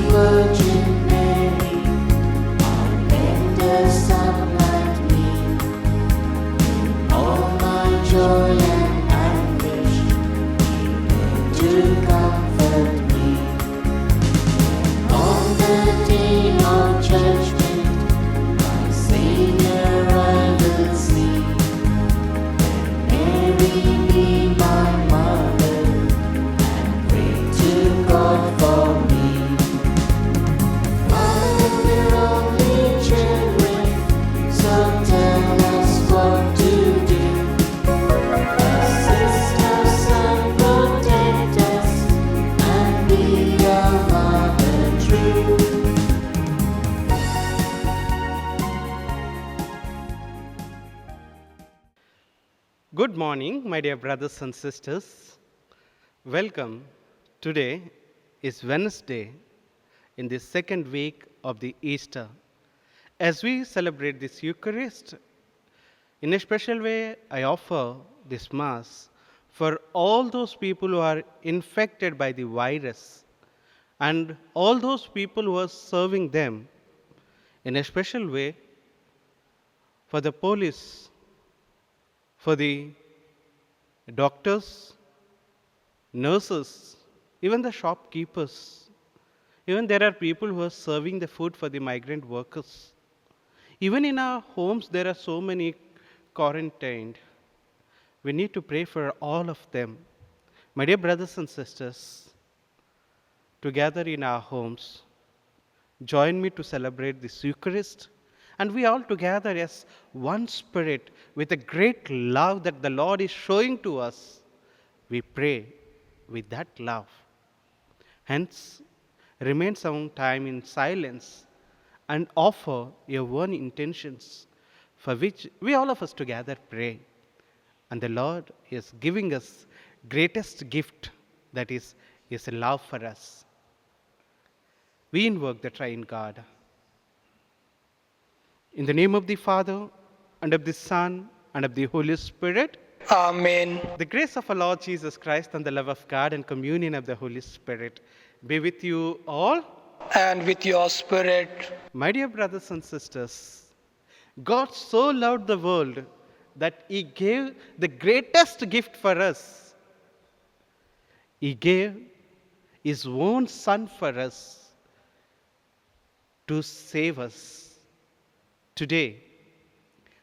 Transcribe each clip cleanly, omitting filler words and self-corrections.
Virgin Mary, our tender sunlight me, all my joy and anguish, to comfort me. On the day of judgment, my Savior I will see. Mary be my mother, and pray to God for me. Mother, we're only children, so tell us what to do. Assist us and protect us, and be our mother true. Good morning, my dear brothers and sisters. Welcome. Today is Wednesday in the second week of the Easter. As we celebrate this Eucharist, in a special way, I offer this Mass for all those people who are infected by the virus and all those people who are serving them. In a special way, for the police, for the doctors, nurses, even the shopkeepers. Even there are people who are serving the food for the migrant workers. Even in our homes, there are so many quarantined. We need to pray for all of them. My dear brothers and sisters, together in our homes, join me to celebrate this Eucharist. And we all together as one spirit, with a great love that the Lord is showing to us, we pray with that love. Hence, remain some time in silence and offer your own intentions for which we all of us together pray. And the Lord is giving us greatest gift, that is His love for us. We invoke the Triune God. In the name of the Father, and of the Son, and of the Holy Spirit, Amen. the grace of our Lord Jesus Christ and the love of God and communion of the Holy Spirit be with you all. And with your spirit. My dear brothers and sisters, God so loved the world that He gave the greatest gift for us. He gave His own Son for us to save us. Today,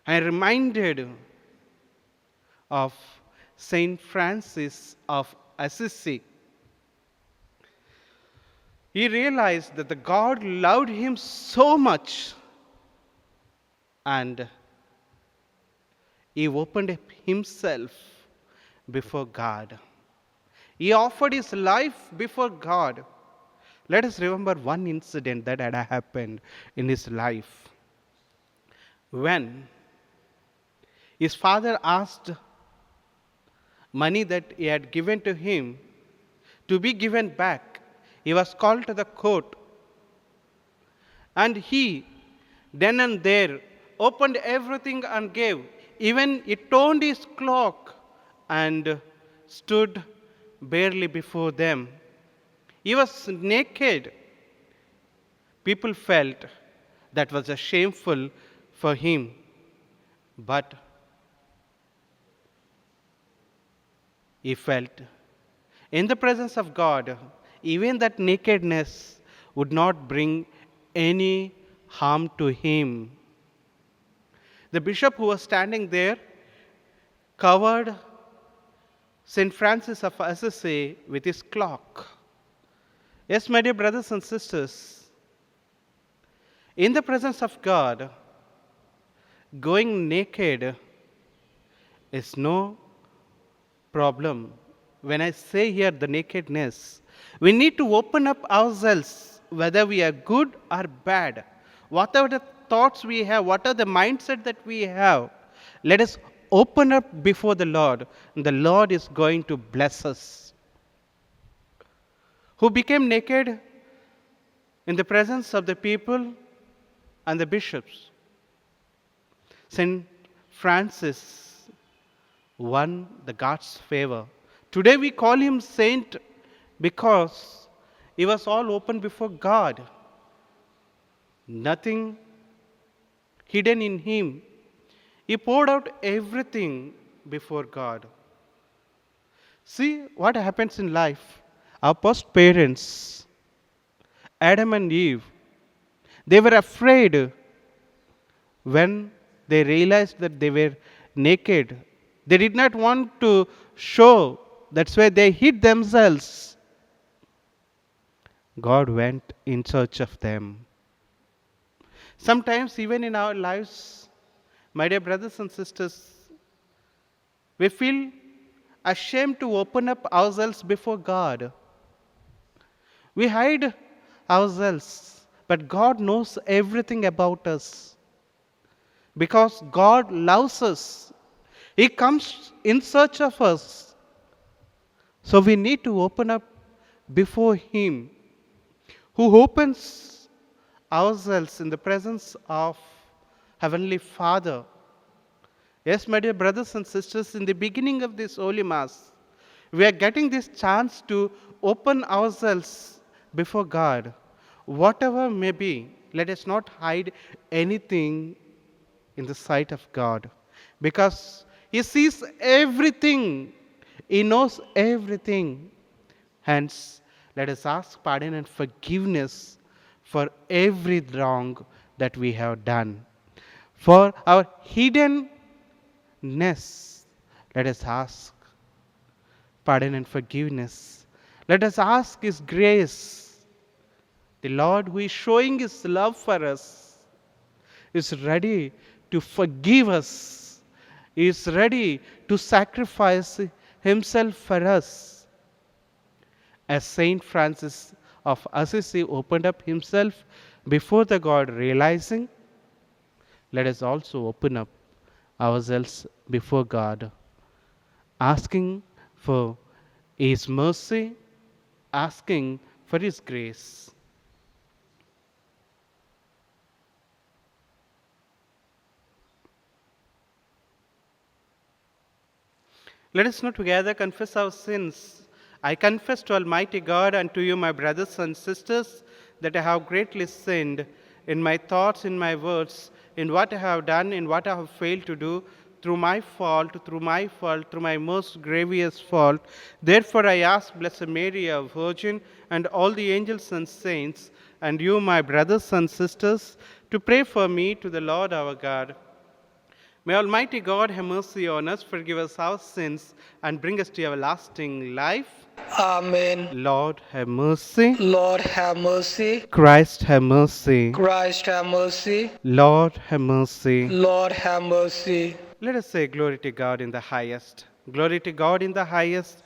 I am reminded of Saint Francis of Assisi. He realized that the God loved him so much, and he opened up himself before God. He offered his life before God. Let us remember one incident that had happened in his life. When his father asked money that he had given to him to be given back, he was called to the court. And he, then and there, opened everything and gave. Even he turned his cloak and stood barely before them. He was naked. People felt that was a shameful for him. But he felt in the presence of God, even that nakedness would not bring any harm to him. The bishop who was standing there covered St. Francis of Assisi with his cloak. Yes, my dear brothers and sisters, in the presence of God, going naked is no problem. When I say here the nakedness, we need to open up ourselves, whether we are good or bad. Whatever the thoughts we have, whatever the mindset that we have, let us open up before the Lord, and the Lord is going to bless us. Who became naked in the presence of the people and the bishops? St. Francis won the God's favor. Today we call him saint because He was all open before God. Nothing hidden in him. He poured out everything before God. See what happens in life. Our first parents, Adam and Eve, they were afraid when they realized that they were naked. They did not want to show. That's why they hid themselves. God went in search of them. Sometimes, even in our lives, my dear brothers and sisters, we feel ashamed to open up ourselves before God. We hide ourselves, but God knows everything about us. Because God loves us, He comes in search of us. So we need to open up before Him, who opens ourselves in the presence of Heavenly Father. Yes, my dear brothers and sisters, in the beginning of this Holy Mass, we are getting this chance to open ourselves before God. Whatever may be, let us not hide anything in the sight of God, because He sees everything, He knows everything. Hence, let us ask pardon and forgiveness for every wrong that we have done. For our hiddenness, let us ask pardon and forgiveness. Let us ask His grace. The Lord, who is showing His love for us, is ready to forgive us, is ready to sacrifice Himself for us. As Saint Francis of Assisi opened up himself before the God, realizing, let us also open up ourselves before God, asking for His mercy, asking for His grace. Let us now together confess our sins. I confess to Almighty God and to you, my brothers and sisters, that I have greatly sinned in my thoughts, in my words, in what I have done, in what I have failed to do, through my fault, through my most grievous fault. Therefore I ask Blessed Mary, our Virgin, and all the angels and saints, and you, my brothers and sisters, to pray for me to the Lord our God. May Almighty God have mercy on us, forgive us our sins, and bring us to everlasting life. Amen. Lord, have mercy. Lord, have mercy. Christ, have mercy. Christ, have mercy. Lord, have mercy. Lord, have mercy. Let us say, Glory to God in the highest. Glory to God in the highest.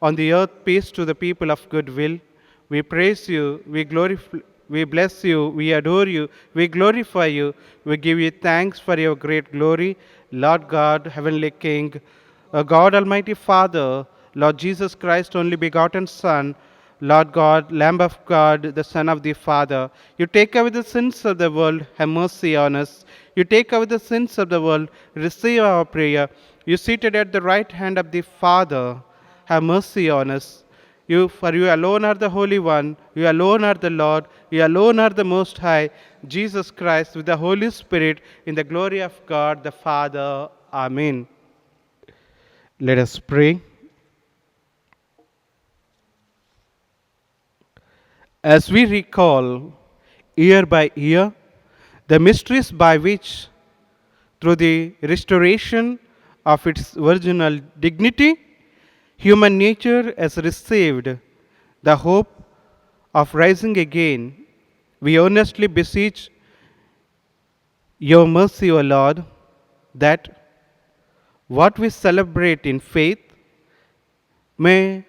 On the earth, peace to the people of good will. We praise you, we bless you, we adore you, we glorify you, we give you thanks for your great glory, Lord God, Heavenly King, God Almighty Father, Lord Jesus Christ, only begotten Son, Lord God, Lamb of God, the Son of the Father. You take away the sins of the world, have mercy on us. You take away the sins of the world, receive our prayer. You seated at the right hand of the Father, have mercy on us. For you alone are the Holy One, you alone are the Lord, you alone are the Most High, Jesus Christ, with the Holy Spirit, in the glory of God the Father. Amen. Let us pray. As we recall year by year the mysteries by which, through the restoration of its original dignity, human nature has received the hope of rising again, we earnestly beseech your mercy, O Lord, that what we celebrate in faith may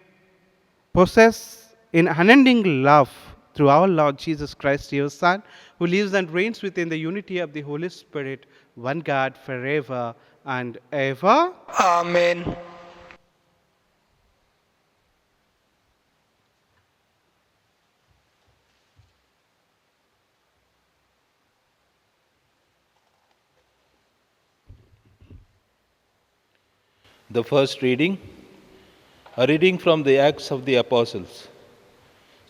possess in unending love through our Lord Jesus Christ, your Son, who lives and reigns within the unity of the Holy Spirit, one God, forever and ever. Amen. The first reading, a reading from the Acts of the Apostles,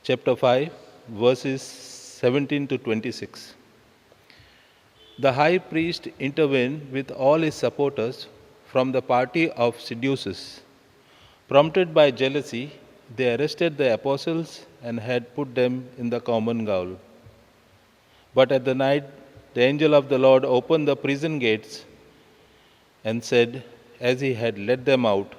chapter 5, verses 17 to 26. The high priest intervened with all his supporters from the party of Sadducees. Prompted by jealousy, they arrested the apostles and had put them in the common gaol. But at the night, the angel of the Lord opened the prison gates and said, as he had led them out,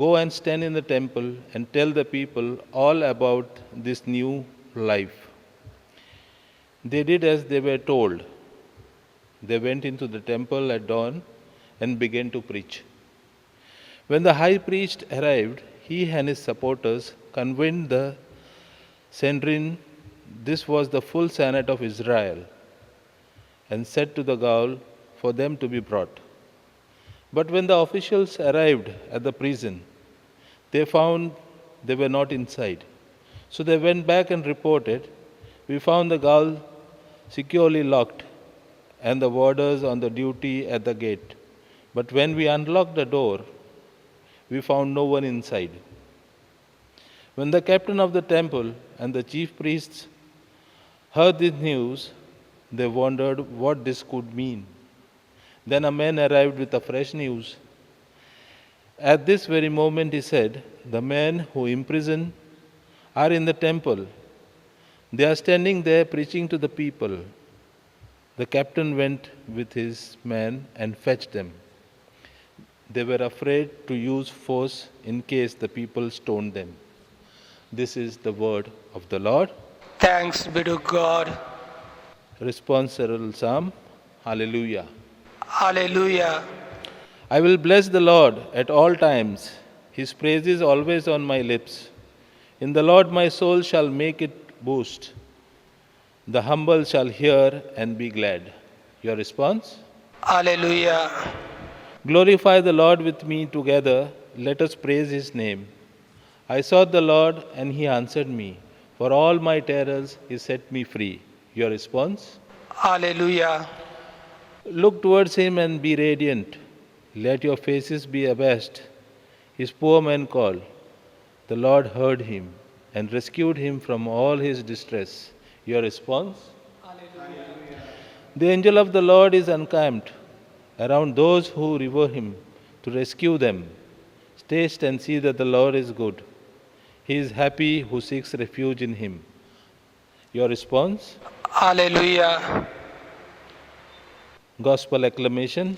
"Go and stand in the temple and tell the people all about this new life." They did as they were told. They went into the temple at dawn and began to preach. When the high priest arrived, he and his supporters convened the Sanhedrin, this was the full Senate of Israel, and set to the gaol for them to be brought. But when the officials arrived at the prison, they found they were not inside. So they went back and reported, "We found the gaol securely locked and the warders on the duty at the gate. But when we unlocked the door, we found no one inside." When the captain of the temple and the chief priests heard this news, they wondered what this could mean. Then a man arrived with a fresh news. At this very moment, he said, "The men who imprisoned are in the temple. They are standing there preaching to the people." The captain went with his men and fetched them. They were afraid to use force in case the people stoned them. This is the word of the Lord. Thanks be to God. Responsorial Psalm. Hallelujah. Hallelujah. I will bless the Lord at all times. His praise is always on my lips. In the Lord my soul shall make it boast. The humble shall hear and be glad. Your response? Hallelujah. Glorify the Lord with me together. Let us praise his name. I sought the Lord and he answered me. For all my terrors he set me free. Your response? Hallelujah. Look towards him and be radiant. Let your faces be abashed. His poor man called. The Lord heard him and rescued him from all his distress. Your response? Hallelujah. The angel of the Lord is encamped around those who revere him to rescue them. Taste and see that the Lord is good. He is happy who seeks refuge in him. Your response? Hallelujah. Gospel acclamation.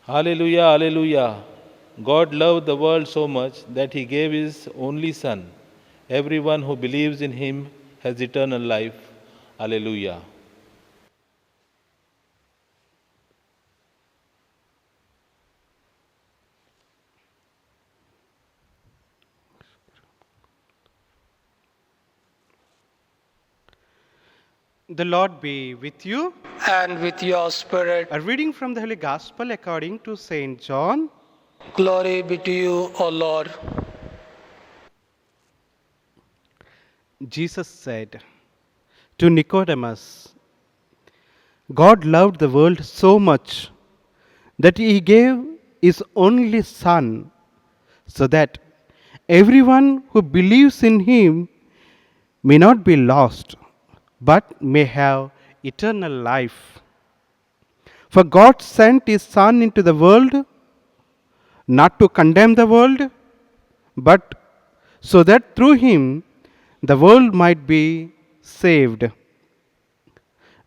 Hallelujah, hallelujah. God loved the world so much that he gave his only Son. Everyone who believes in him has eternal life. Hallelujah. The Lord be with you. And with your spirit, A reading from the Holy Gospel according to St. John. glory be to you, O Lord. Jesus said to Nicodemus, God loved the world so much that he gave his only Son, so that everyone who believes in him may not be lost, but may have eternal life. For God sent his Son into the world, not to condemn the world, but so that through him the world might be saved.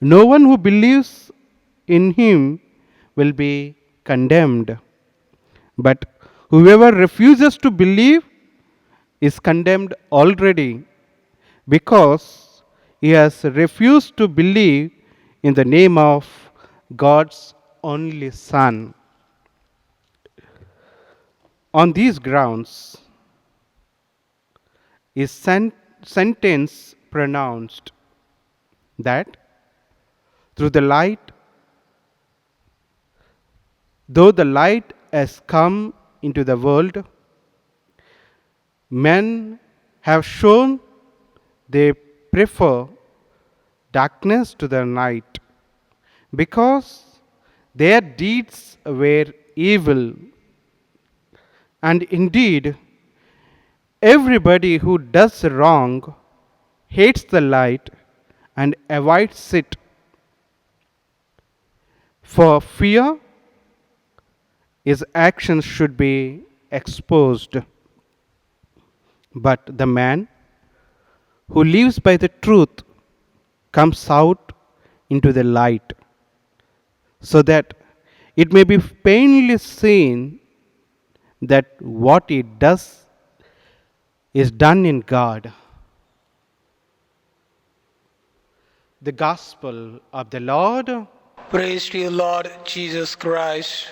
No one who believes in him will be condemned, but whoever refuses to believe is condemned already, because he has refused to believe in the name of God's only Son. On these grounds, is sentence pronounced that through the light, though the light has come into the world, men have shown they prefer darkness to the night, because their deeds were evil. And indeed, Everybody who does wrong hates the light and avoids it for fear his actions should be exposed. But the man who lives by the truth comes out into the light so that it may be plainly seen that what he does is done in God. The Gospel of the Lord. Praise to you, Lord Jesus Christ.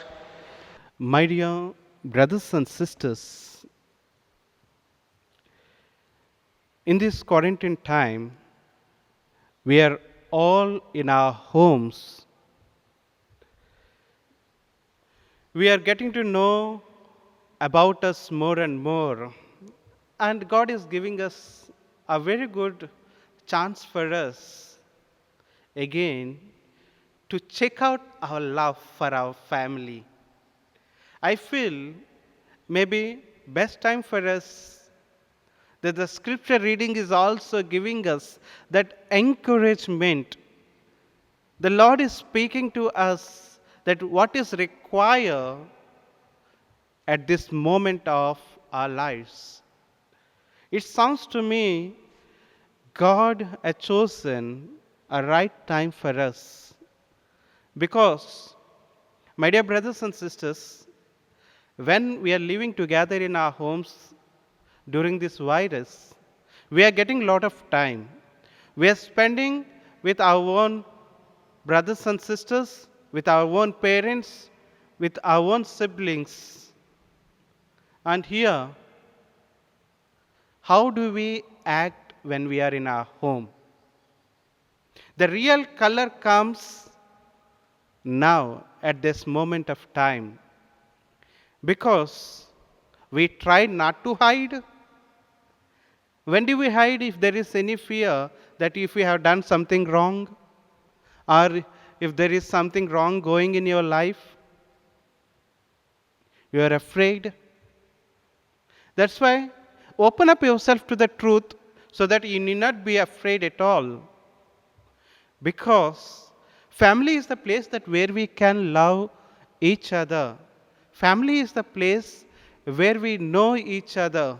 My dear brothers and sisters, in this quarantine time, we are all in our homes. We are getting to know about us more and more. And God is giving us a very good chance for us again to check out our love for our family. I feel maybe best time for us that the scripture reading is also giving us that encouragement. The Lord is speaking to us that what is required at this moment of our lives. It sounds to me God has chosen a right time for us because, my dear brothers and sisters, when we are living together in our homes during this virus, we are getting a lot of time. We are spending with our own brothers and sisters, with our own parents, with our own siblings. And here, how do we act when we are in our home? The real color comes now at this moment of time because we try not to hide. When do we hide if there is any fear that if we have done something wrong or if there is something wrong going in your life? You are afraid. That's why open up yourself to the truth so that you need not be afraid at all. Because family is the place that where we can love each other. Family is the place where we know each other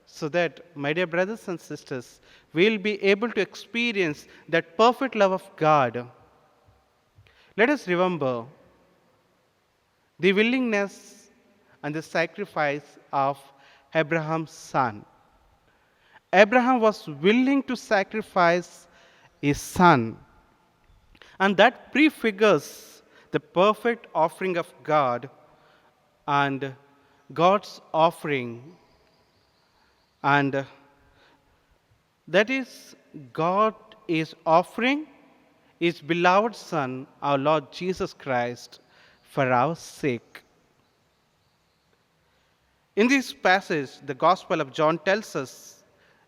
so that, my dear brothers and sisters, we'll be able to experience that perfect love of God. Let us remember the willingness and the sacrifice of Abraham's son. Abraham was willing to sacrifice his son, and that prefigures the perfect offering of God and God's offering. And that is, God is offering his beloved Son, our Lord Jesus Christ, for our sake. In this passage, the Gospel of John tells us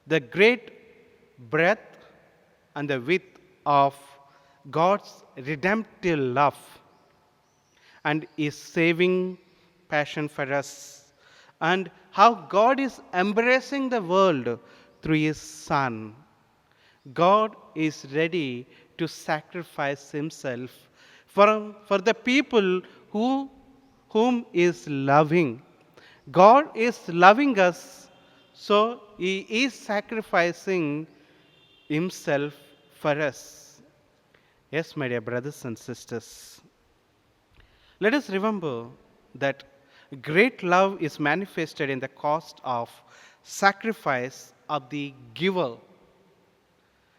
the great breadth and the width of God's redemptive love and his saving passion for us, and how God is embracing the world through his Son. God is ready to sacrifice himself for the people whom he is loving. God is loving us, so he is sacrificing himself for us. Yes, my dear brothers and sisters, let us remember that great love is manifested in the cost of sacrifice of the giver.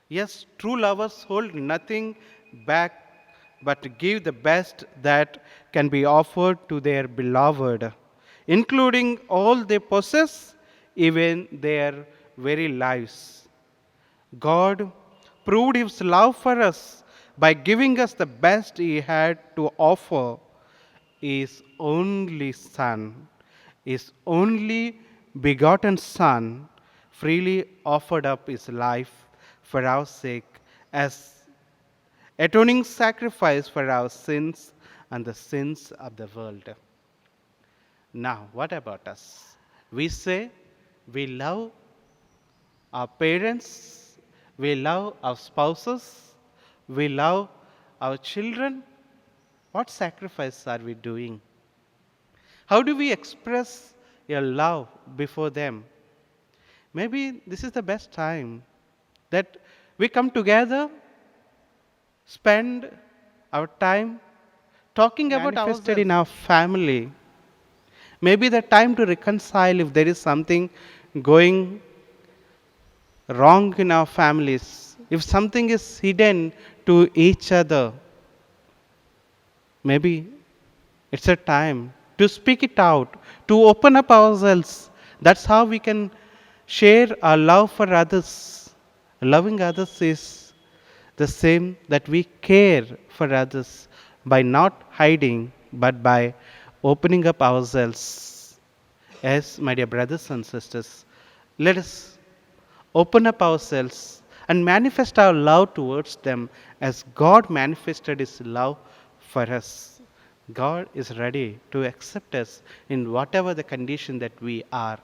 Yes, true lovers hold nothing back but give the best that can be offered to their beloved, including all they possess, even their very lives. God proved his love for us by giving us the best he had to offer, his only Son, his only begotten Son, freely offered up his life for our sake as atoning sacrifice for our sins and the sins of the world. Now, what about us? We say We love our parents, we love our spouses, we love our children. What sacrifice are we doing? How do we express your love before them? Maybe this is the best time that we come together, spend our time talking about manifested in our family. Maybe the time to reconcile if there is something going wrong in our families, if something is hidden to each other. Maybe it's a time to speak it out, to open up ourselves. That's how we can share our love for others. Loving others is the same that we care for others by not hiding but by opening up ourselves. Yes, my dear brothers and sisters, let us open up ourselves and manifest our love towards them as God manifested His love for us. God is ready to accept us in whatever the condition that we are.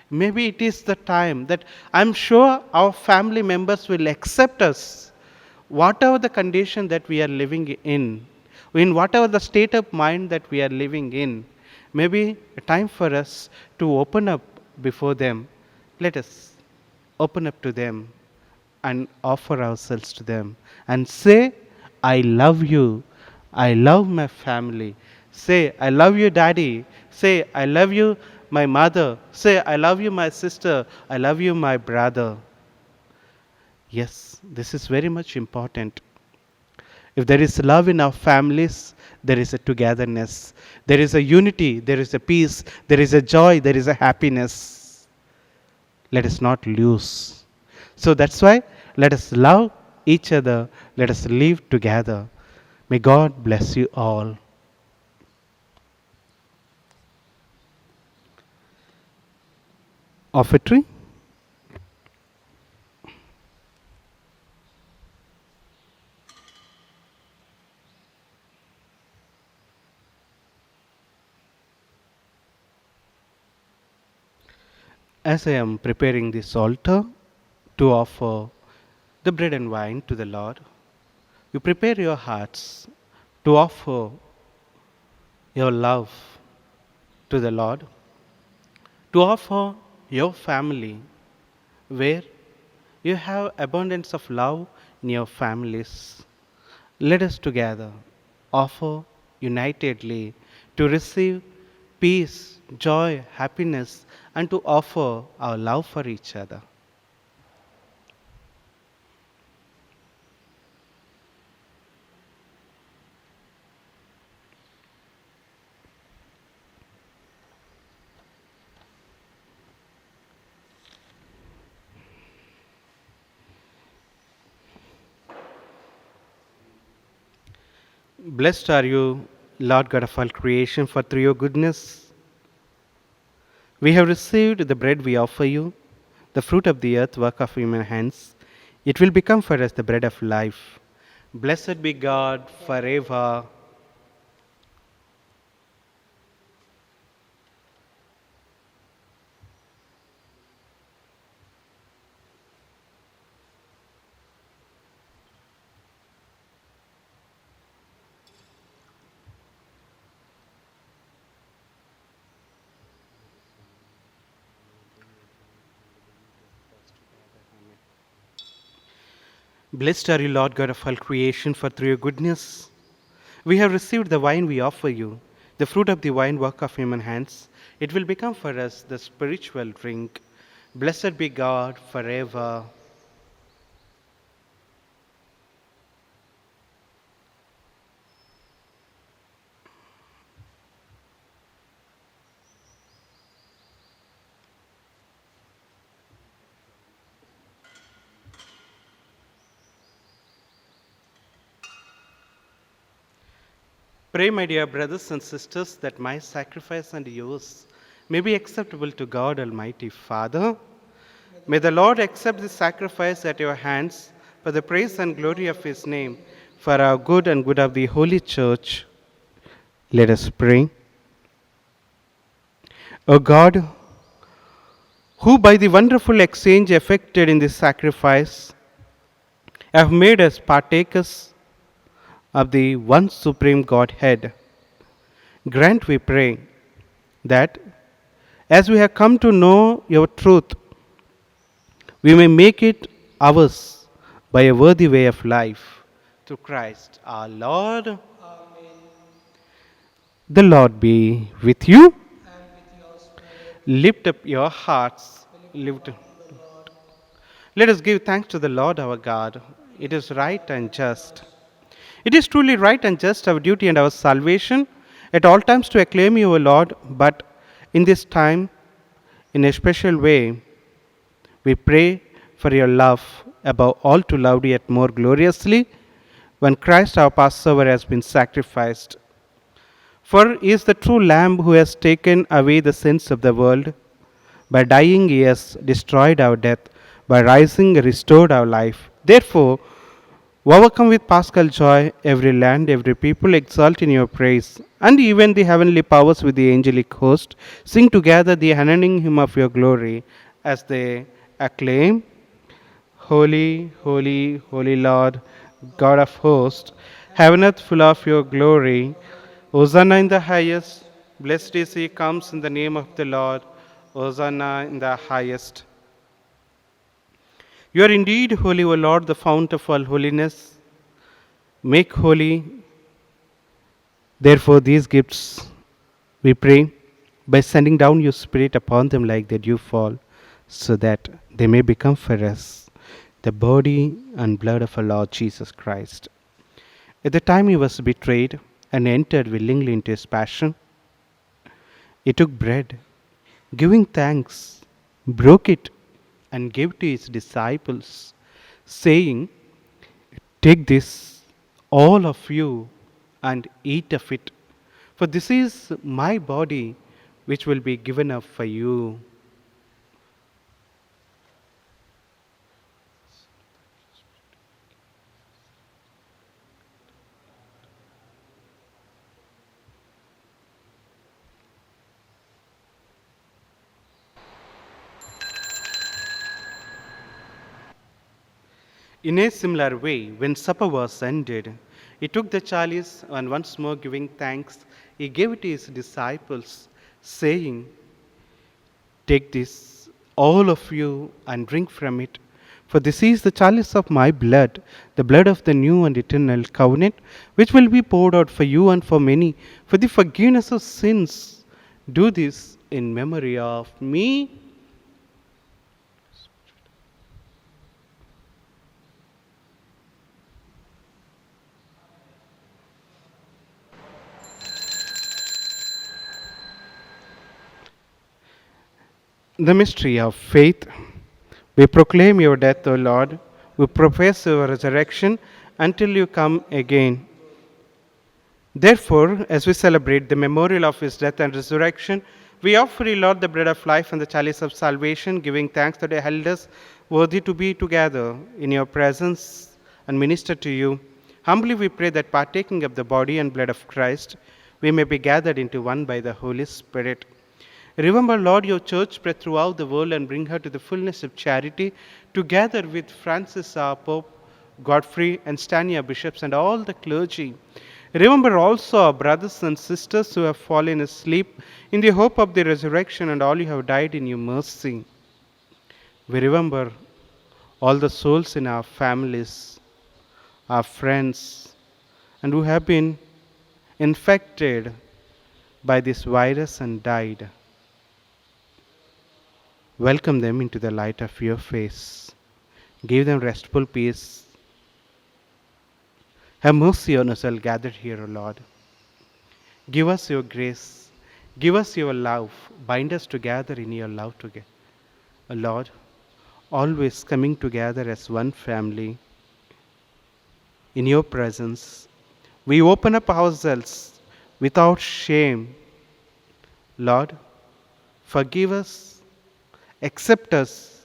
Maybe it is the time that I'm sure our family members will accept us, whatever the condition that we are living in whatever the state of mind that we are living in. Maybe a time for us to open up before them. Let us open up to them and offer ourselves to them and say, I love you. I love my family. Say, I love you, daddy. Say, I love you, my mother. Say, I love you, my sister. I love you, my brother. Yes, this is very much important. If there is love in our families, there is a togetherness. There is a unity. There is a peace. There is a joy. There is a happiness. Let us not lose. So that's why let us love each other. Let us live together. May God bless you all. Offertory. As I am preparing this altar to offer the bread and wine to the Lord, you prepare your hearts to offer your love to the Lord, to offer your family where you have abundance of love in your families. Let us together offer unitedly to receive peace, joy, happiness, and to offer our love for each other. Blessed are you, Lord God of all creation, for through your goodness we have received the bread we offer you, the fruit of the earth, work of human hands. It will become for us the bread of life. Blessed be God forever. Blessed are you, Lord God of all creation, for through your goodness we have received the wine we offer you, the fruit of the vine, work of human hands. It will become for us the spiritual drink. Blessed be God forever. Pray, my dear brothers and sisters, that my sacrifice and yours may be acceptable to God Almighty Father. May the Lord accept this sacrifice at your hands for the praise and glory of His name, for our good and good of the Holy Church. Let us pray. O God, who by the wonderful exchange effected in this sacrifice have made us partakers of the one supreme Godhead, grant, we pray, that as we have come to know your truth, we may make it ours by a worthy way of life. Through Christ our Lord. The Lord be with you. Lift up your hearts. Let us give thanks to the Lord our God. It is right and just. It is truly right and just, our duty and our salvation, at all times to acclaim you, O Lord, but in this time, in a special way, we pray for your love, above all to love yet more gloriously, when Christ our Passover has been sacrificed. For he is the true Lamb who has taken away the sins of the world. By dying, he has destroyed our death. By rising, restored our life. Therefore, overcome with paschal joy, every land, every people exult in your praise, and even the heavenly powers with the angelic host sing together the unending hymn of your glory as they acclaim, Holy, holy, holy Lord, God of hosts, heaven earth full of your glory. Hosanna in the highest. Blessed is he comes in the name of the Lord. Hosanna in the highest. You are indeed holy, O Lord, the fount of all holiness. Make holy, therefore, these gifts, we pray, by sending down your Spirit upon them like the dew fall, so that they may become for us the body and blood of our Lord Jesus Christ. At the time he was betrayed and entered willingly into his passion, he took bread, giving thanks, broke it, and gave to his disciples, saying, Take this, all of you, and eat of it, for this is my body, which will be given up for you. In a similar way, when supper was ended, he took the chalice and once more giving thanks, he gave it to his disciples, saying, Take this, all of you, and drink from it, for this is the chalice of my blood, the blood of the new and eternal covenant, which will be poured out for you and for many, for the forgiveness of sins. Do this in memory of me. The mystery of faith. We proclaim your death, O Lord. We profess your resurrection until you come again. Therefore, as we celebrate the memorial of his death and resurrection, we offer you, Lord, the bread of life and the chalice of salvation, giving thanks that you held us worthy to be together in your presence and minister to you. Humbly we pray that partaking of the body and blood of Christ, we may be gathered into one by the Holy Spirit. Remember, Lord, your church spread throughout the world and bring her to the fullness of charity, together with Francis our Pope, Godfrey and Stania bishops, and all the clergy. Remember also our brothers and sisters who have fallen asleep in the hope of the resurrection, and all who have died in your mercy. We remember all the souls in our families, our friends, and who have been infected by this virus and died. Welcome them into the light of your face. Give them restful peace. Have mercy on us all gathered here, O Lord. Give us your grace. Give us your love. Bind us together in your love together. O Lord, always coming together as one family. In your presence, we open up ourselves without shame. Lord, forgive us, accept us,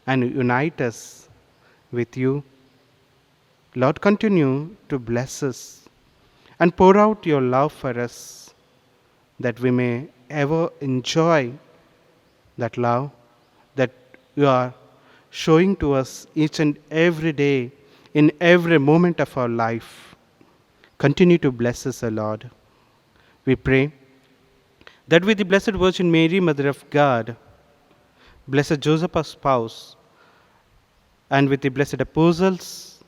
and unite us with you. Lord, continue to bless us and pour out your love for us, that we may ever enjoy that love that you are showing to us each and every day in every moment of our life. Continue to bless us, O Lord. We pray that with the Blessed Virgin Mary, Mother of God, Blessed Joseph, our spouse, and with the blessed apostles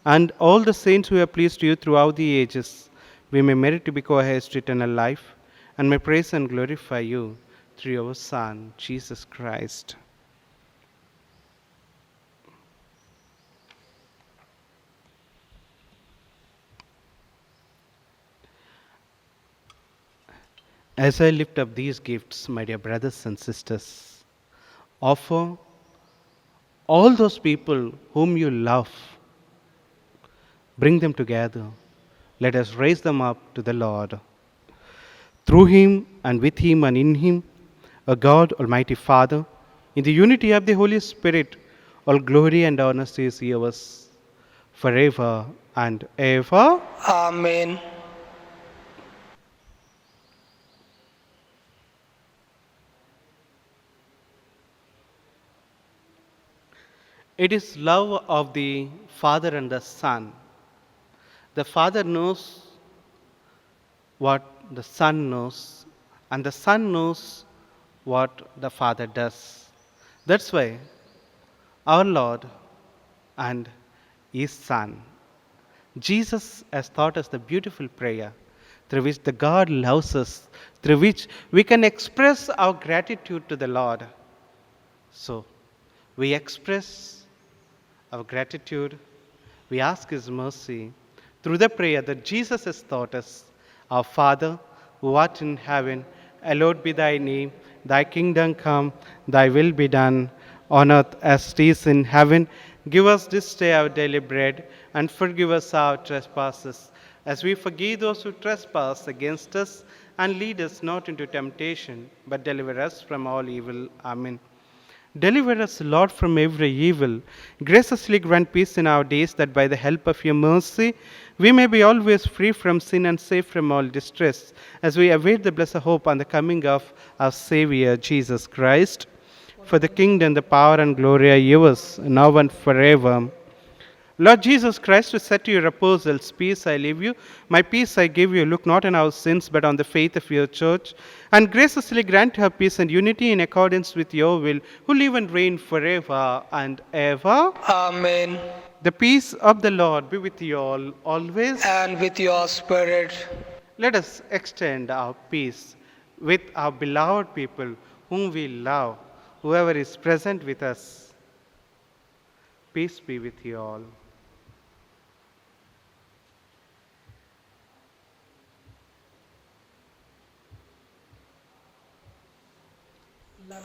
and all the saints who have pleased you throughout the ages, we may merit to be co-heirs to eternal life and may praise and glorify you through our Son, Jesus Christ. As I lift up these gifts, my dear brothers and sisters, offer all those people whom you love, bring them together. Let us raise them up to the Lord. Through him and with him and in him, a God, Almighty Father, in the unity of the Holy Spirit, all glory and honor is yours forever and ever. Amen. It is love of the Father and the Son. The Father knows what the Son knows, and the Son knows what the Father does. That's why our Lord and His Son, Jesus, has taught us the beautiful prayer through which the God loves us, through which we can express our gratitude to the Lord. So, we express our gratitude, we ask His mercy through the prayer that Jesus has taught us. Our Father, who art in heaven, hallowed be thy name. Thy kingdom come, thy will be done, on earth as it is in heaven. Give us this day our daily bread, and forgive us our trespasses, as we forgive those who trespass against us. And lead us not into temptation, but deliver us from all evil. Amen. Deliver us, Lord, from every evil. Graciously grant peace in our days, that by the help of your mercy we may be always free from sin and safe from all distress, as we await the blessed hope and the coming of our Savior, Jesus Christ. For the kingdom, the power, and glory are yours, now and forever. Lord Jesus Christ, who said to your apostles, peace I leave you, my peace I give you, look not on our sins, but on the faith of your church, and graciously grant her peace and unity in accordance with your will, who live and reign forever and ever. Amen. The peace of the Lord be with you all, always. And with your spirit. Let us extend our peace with our beloved people whom we love, whoever is present with us. Peace be with you all.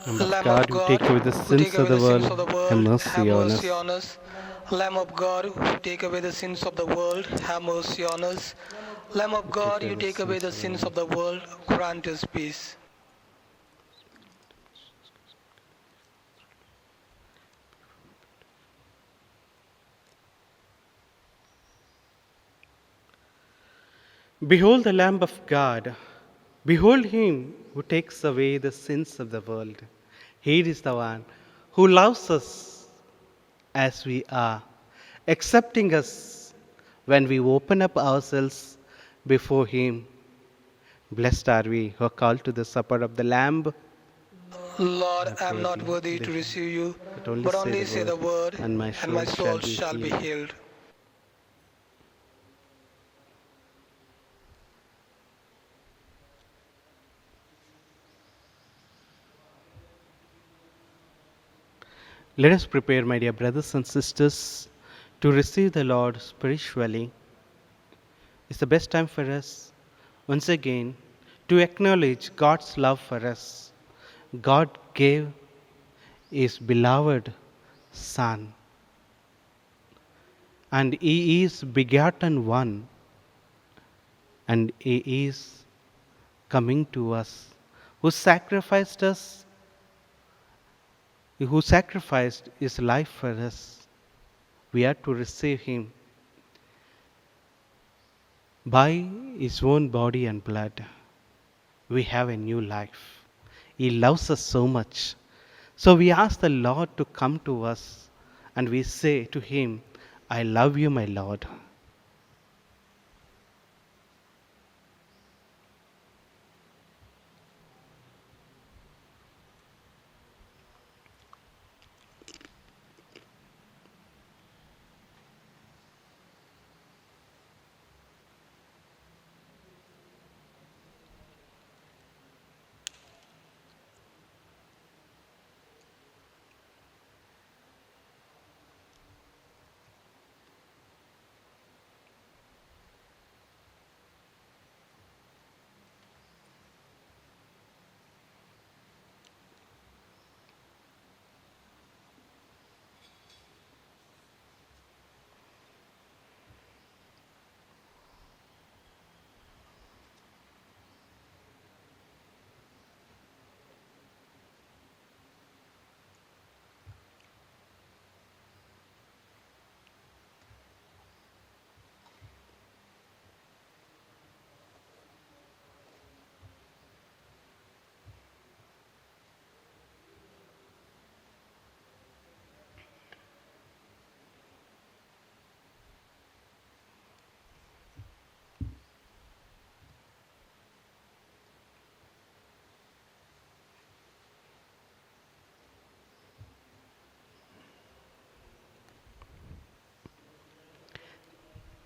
Lamb God, of who God, take away the who take sins of away the the sins world, of the have world, mercy have on mercy us. on us. Lamb of God, who take away the sins of the world, have mercy on us. Lamb of God, you take away the sins of the world, grant us peace. Behold the Lamb of God. Behold him who takes away the sins of the world. He is the one who loves us as we are, accepting us when we open up ourselves before him. Blessed are we who are called to the supper of the Lamb. Lord, I am not worthy to receive you, but only say the word, and my and my soul soul shall be healed. Let us prepare, my dear brothers and sisters, to receive the Lord spiritually. It's the best time for us, once again, to acknowledge God's love for us. God gave His beloved Son, and He is begotten one, and He is coming to us, who sacrificed His life for us. We are to receive Him by His own body and blood. We have a new life. He loves us so much So we ask the Lord to come to us and we say to Him, I love you, my Lord.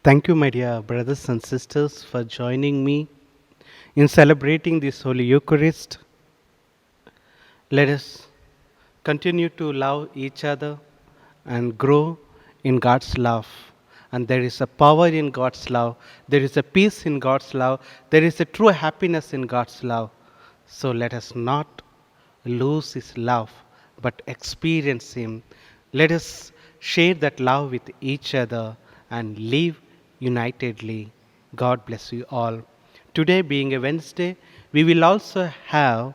Thank you, my dear brothers and sisters, for joining me in celebrating this Holy Eucharist. Let us continue to love each other and grow in God's love. And there is a power in God's love, there is a peace in God's love, there is a true happiness in God's love. So let us not lose His love, but experience Him. Let us share that love with each other and live unitedly. God bless you all. Today, being a Wednesday, we will also have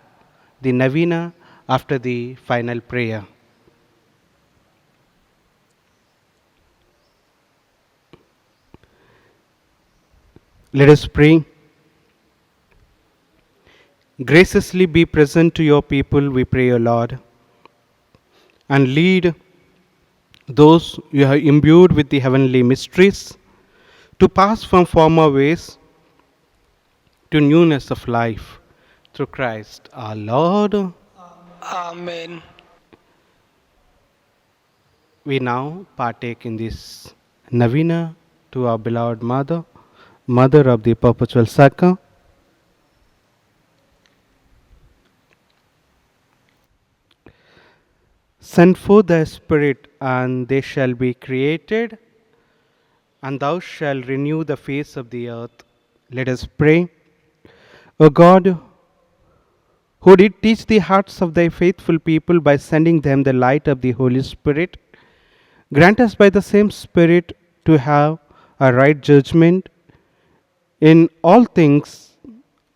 the Novena after the final prayer. Let us pray. Graciously be present to your people, we pray, O Lord, and lead those you have imbued with the heavenly mysteries to pass from former ways to newness of life through Christ our Lord. Amen. We now partake in this Novena to our beloved Mother, Mother of the Perpetual Succor. Send forth thy Spirit, and they shall be created, and thou shalt renew the face of the earth. Let us pray. O God, who did teach the hearts of thy faithful people by sending them the light of the Holy Spirit, grant us by the same Spirit to have a right judgment in all things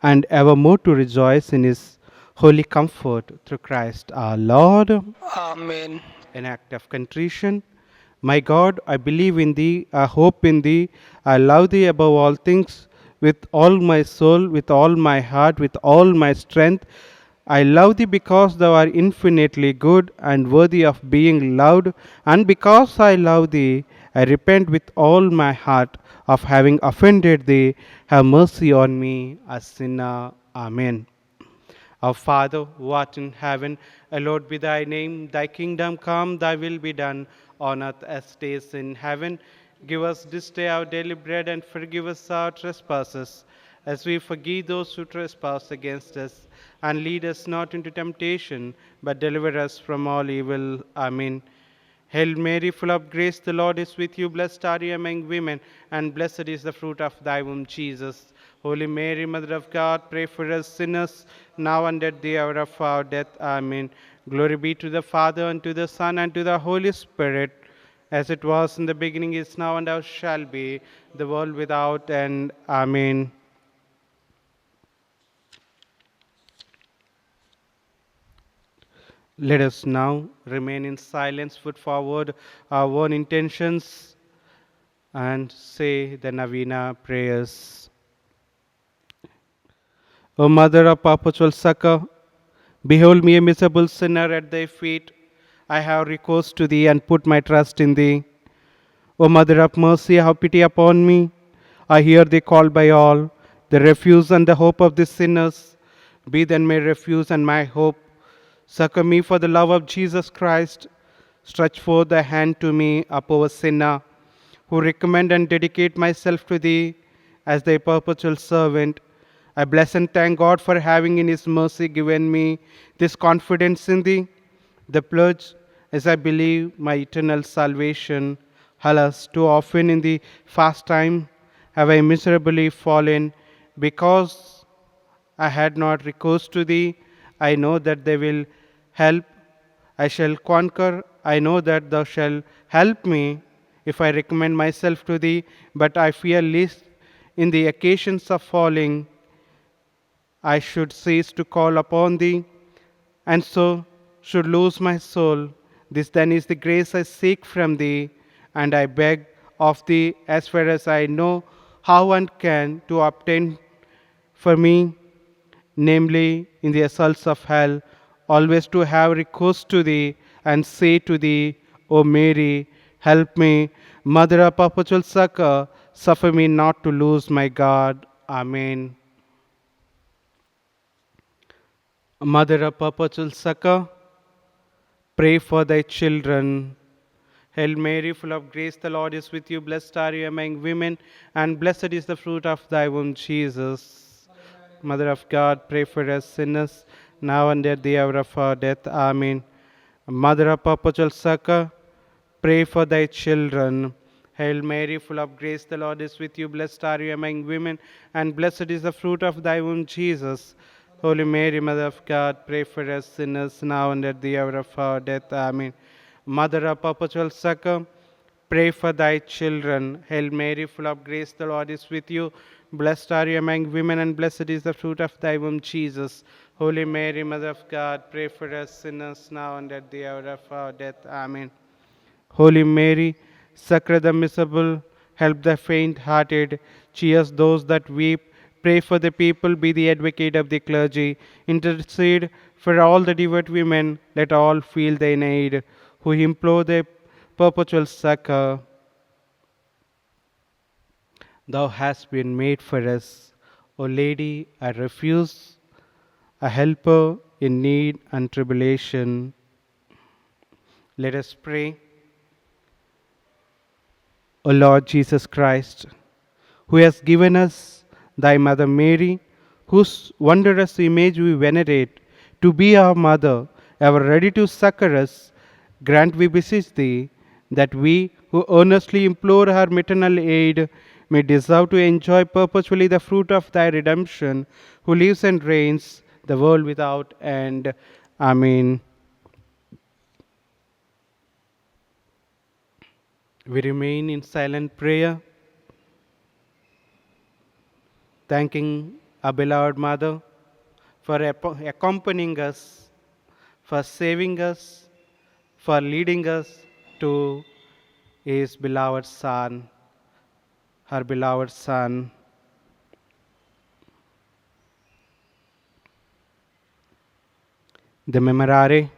and evermore to rejoice in His holy comfort through Christ our Lord. Amen. An act of contrition. My God, I believe in Thee, I hope in Thee, I love Thee above all things, with all my soul, with all my heart, with all my strength. I love Thee because Thou art infinitely good and worthy of being loved, and because I love Thee, I repent with all my heart of having offended Thee. Have mercy on me, a sinner. Amen. Our Father, who art in heaven, hallowed be thy name. Thy kingdom come, thy will be done, on earth as it is in heaven. Give us this day our daily bread, and forgive us our trespasses, as we forgive those who trespass against us. And lead us not into temptation, but deliver us from all evil. Amen. Hail Mary, full of grace, the Lord is with you. Blessed are you among women, and blessed is the fruit of thy womb, Jesus. Holy Mary, Mother of God, pray for us sinners, now and at the hour of our death. Amen. Glory be to the Father, and to the Son, and to the Holy Spirit, as it was in the beginning, is now, and ever shall be, the world without end. Amen. Let us now remain in silence, put forward our own intentions, and say the Novena prayers. O Mother of Perpetual Succor, Behold me, a miserable sinner at thy feet. I have recourse to thee and put my trust in thee. O Mother of mercy, have pity upon me. I hear thee called by all, the refuge and the hope of the sinners. Be then my refuge and my hope. Succor me for the love of Jesus Christ. Stretch forth thy hand to me, a poor sinner, who recommend and dedicate myself to thee as thy perpetual servant. I bless and thank God for having in his mercy given me this confidence in thee, the pledge, as I believe, my eternal salvation. Alas, too often in the fast time have I miserably fallen, because I had not recourse to thee. I know that they will help. I shall conquer. I know that thou shalt help me if I recommend myself to thee. But I fear lest in the occasions of falling I should cease to call upon thee, and so should lose my soul. This then is the grace I seek from thee, and I beg of thee, as far as I know how and can, to obtain for me, namely in the assaults of hell, always to have recourse to thee and say to thee, O Mary, help me, Mother of perpetual succor, suffer me not to lose my God. Amen. Mother of perpetual succor, pray for thy children. Hail Mary, full of grace, the Lord is with you. Blessed are you among women, and blessed is the fruit of thy womb, Jesus. Mother of God, pray for us sinners, now and at the hour of our death. Amen. Mother of perpetual succor, pray for thy children. Hail Mary, full of grace, the Lord is with you. Blessed are you among women, and blessed is the fruit of thy womb, Jesus. Holy Mary, Mother of God, pray for us sinners, now and at the hour of our death. Amen. Mother of perpetual succor, pray for thy children. Hail Mary, full of grace, the Lord is with you. Blessed are you among women, and blessed is the fruit of thy womb, Jesus. Holy Mary, Mother of God, pray for us sinners, now and at the hour of our death. Amen. Holy Mary, succor the miserable, help the faint-hearted, cheer those that weep, pray for the people, be the advocate of the clergy, intercede for all the devout women, let all feel thy aid, who implore thy perpetual succor. Thou hast been made for us, O Lady, a refuge, a helper in need and tribulation. Let us pray. O Lord Jesus Christ, who has given us thy Mother Mary, whose wondrous image we venerate, to be our mother, ever ready to succor us, grant, we beseech thee, that we who earnestly implore her maternal aid may deserve to enjoy perpetually the fruit of thy redemption, who lives and reigns the world without end. Amen. We remain in silent prayer, thanking our beloved Mother for accompanying us, for saving us, for leading us to his beloved Son, her beloved Son. The Memorare.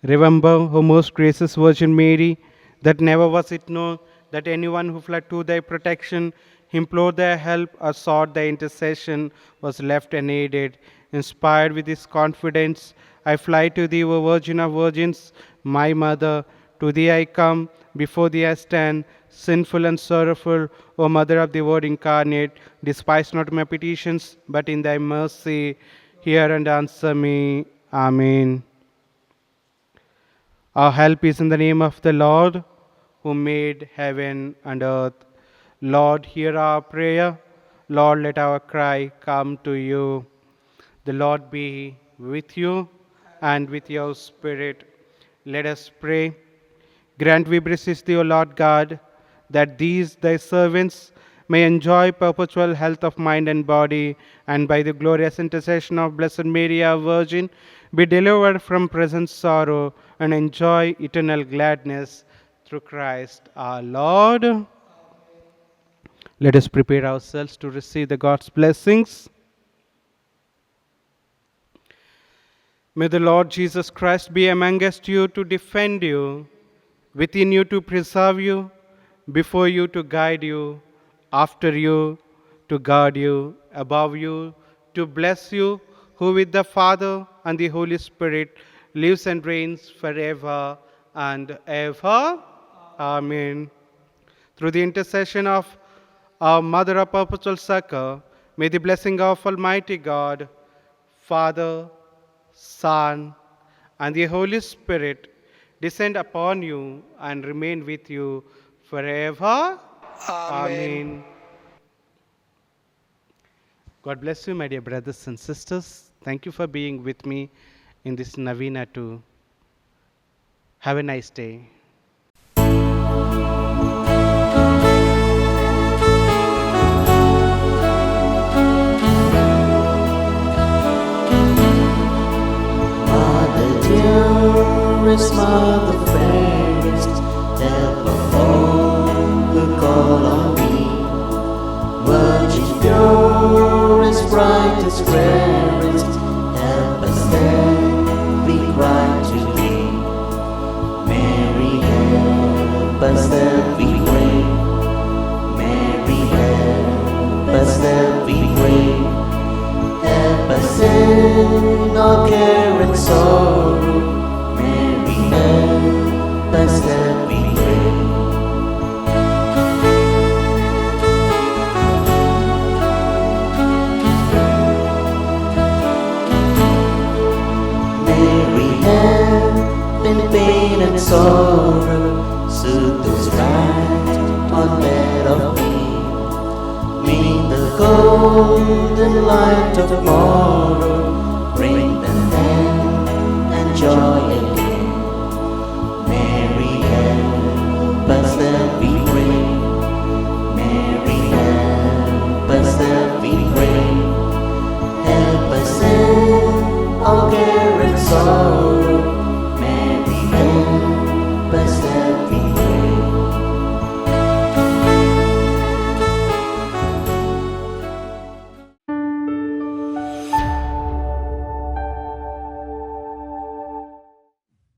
Remember, O most gracious Virgin Mary, that never was it known that anyone who fled to thy protection, implored thy help, or sought thy intercession was left unaided. Inspired with this confidence, I fly to thee, O Virgin of Virgins, my Mother. To thee I come, before thee I stand, sinful and sorrowful, O Mother of the Word incarnate. Despise not my petitions, but in thy mercy hear and answer me. Amen. Our help is in the name of the Lord, who made heaven and earth. Lord, hear our prayer. Lord, let our cry come to you. The Lord be with you and with your spirit. Let us pray. Grant, we beseech thee, O Lord God, that these thy servants may enjoy perpetual health of mind and body, and by the glorious intercession of Blessed Mary, our Virgin, be delivered from present sorrow and enjoy eternal gladness through Christ our Lord. Let us prepare ourselves to receive the God's blessings. May the Lord Jesus Christ be amongst you to defend you, within you to preserve you, before you to guide you, after you to guard you, above you to bless you, who with the Father and the Holy Spirit lives and reigns forever and ever. Amen. Through the intercession of our Mother of Perpetual Succor, may the blessing of Almighty God, Father, Son, and the Holy Spirit descend upon you and remain with you forever. Amen. God bless you, my dear brothers and sisters. Thank you for being with me in this Novena too. Have a nice day. Mother dearest, Mother fairest, help of all who call on thee. Virgin purest, brightest, rarest, help us then we cry to thee. Mary, help us then we pray. Mary, help us then we pray. Help us in our care and sorrow. Mary, help us that we pray. Mary, help in pain and sorrow. Soothe those right on bed of me. Meet the golden light of tomorrow.